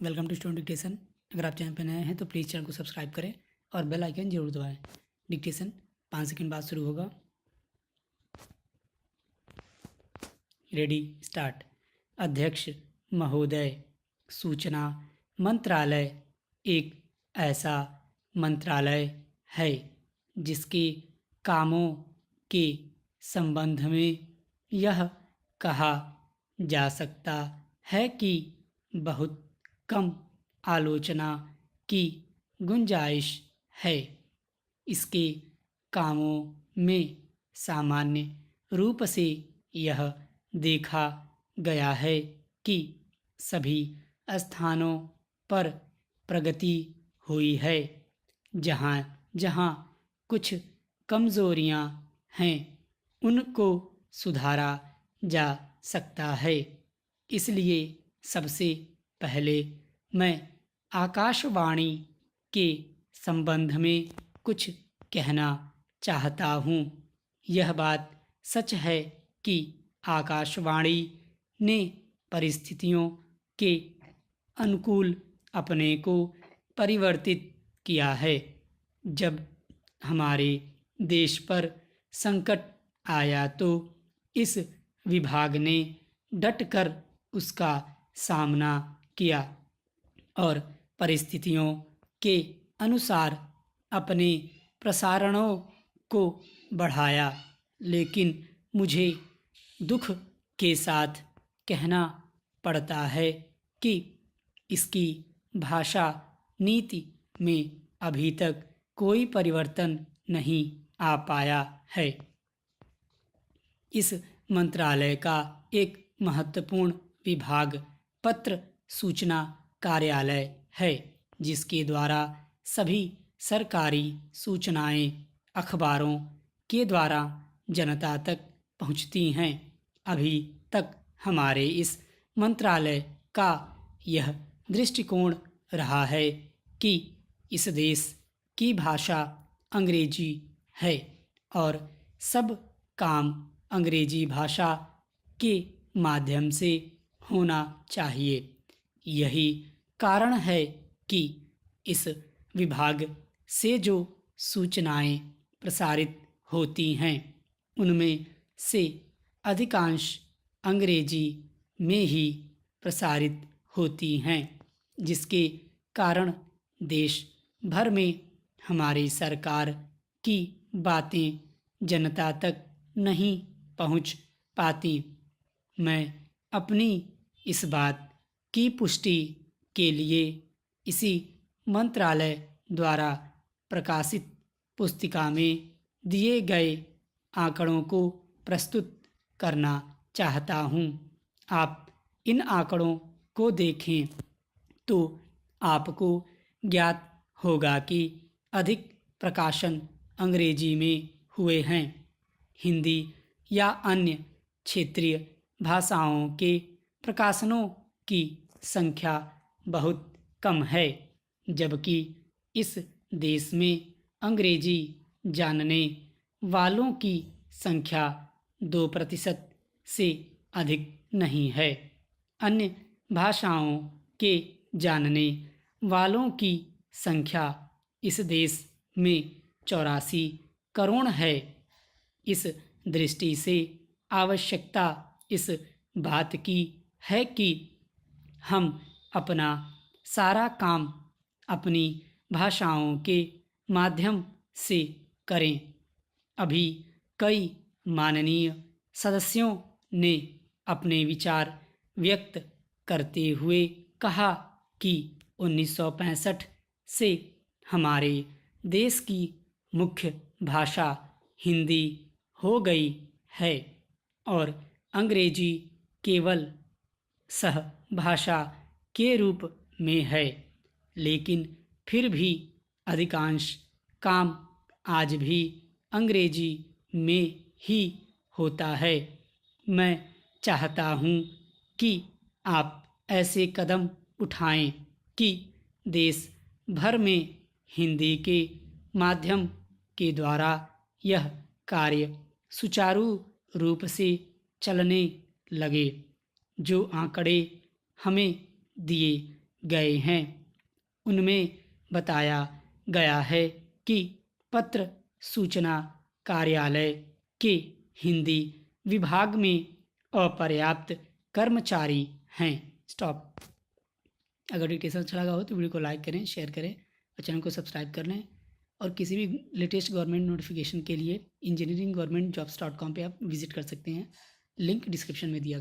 Welcome to student dictation. अगर आप channel पर नए हैं तो प्लीज़ चैनल को सब्सक्राइब करें और बेल आइकन जरूर दबाएं। डिक्टेशन 5 सेकंड बाद शुरू होगा। Ready start. अध्यक्ष महोदय, सूचना मंत्रालय एक ऐसा मंत्रालय है जिसके कामों के संबंध में यह कहा जा सकता है कि बहुत कम आलोचना की गुंजाइश है। इसके कामों में सामान्य रूप से यह देखा गया है कि सभी स्थानों पर प्रगति हुई है। जहाँ जहाँ कुछ कमज़ोरियाँ हैं उनको सुधारा जा सकता है। इसलिए सबसे पहले मैं आकाशवाणी के संबंध में कुछ कहना चाहता हूँ। यह बात सच है कि आकाशवाणी ने परिस्थितियों के अनुकूल अपने को परिवर्तित किया है। जब हमारे देश पर संकट आया तो इस विभाग ने डटकर उसका सामना किया और परिस्थितियों के अनुसार अपने प्रसारणों को बढ़ाया। लेकिन मुझे दुख के साथ कहना पड़ता है कि इसकी भाषा नीति में अभी तक कोई परिवर्तन नहीं आ पाया है। इस मंत्रालय का एक महत्वपूर्ण विभाग पत्र सूचना कार्यालय है, जिसके द्वारा सभी सरकारी सूचनाएं अखबारों के द्वारा जनता तक पहुंचती हैं। अभी तक हमारे इस मंत्रालय का यह दृष्टिकोण रहा है कि इस देश की भाषा अंग्रेजी है और सब काम अंग्रेजी भाषा के माध्यम से होना चाहिए। यही कारण है कि इस विभाग से जो सूचनाएं प्रसारित होती हैं उनमें से अधिकांश अंग्रेजी में ही प्रसारित होती हैं, जिसके कारण देश भर में हमारी सरकार की बातें जनता तक नहीं पहुंच पाती। मैं अपनी इस बात की पुष्टि के लिए इसी मंत्रालय द्वारा प्रकाशित पुस्तिका में दिए गए आंकड़ों को प्रस्तुत करना चाहता हूँ। आप इन आंकड़ों को देखें तो आपको ज्ञात होगा कि अधिक प्रकाशन अंग्रेजी में हुए हैं। हिंदी या अन्य क्षेत्रीय भाषाओं के प्रकाशनों की संख्या बहुत कम है, जबकि इस देश में अंग्रेजी जानने वालों की संख्या 2% से अधिक नहीं है। अन्य भाषाओं के जानने वालों की संख्या इस देश में 84 करोड़ है। इस दृष्टि से आवश्यकता इस बात की है कि हम अपना सारा काम अपनी भाषाओं के माध्यम से करें। अभी कई माननीय सदस्यों ने अपने विचार व्यक्त करते हुए कहा कि 1965 से हमारे देश की मुख्य भाषा हिंदी हो गई है और अंग्रेजी केवल सह भाषा के रूप में है। लेकिन फिर भी अधिकांश काम आज भी अंग्रेजी में ही होता है। मैं चाहता हूँ कि आप ऐसे कदम उठाएं कि देश भर में हिंदी के माध्यम के द्वारा यह कार्य सुचारू रूप से चलने लगे। जो आंकड़े हमें दिए गए हैं। उनमें बताया गया है कि पत्र सूचना कार्यालय के हिंदी विभाग में अपर्याप्त कर्मचारी हैं। स्टॉप। अगर डिक्टेशन अच्छा लगा हो तो वीडियो को लाइक करें, शेयर करें और चैनल को सब्सक्राइब कर लें। और किसी भी लेटेस्ट गवर्नमेंट नोटिफिकेशन के लिए engineeringgvernmentjobs.com पे आप विजिट कर सकते हैं। लिंक डिस्क्रिप्शन में दिया गया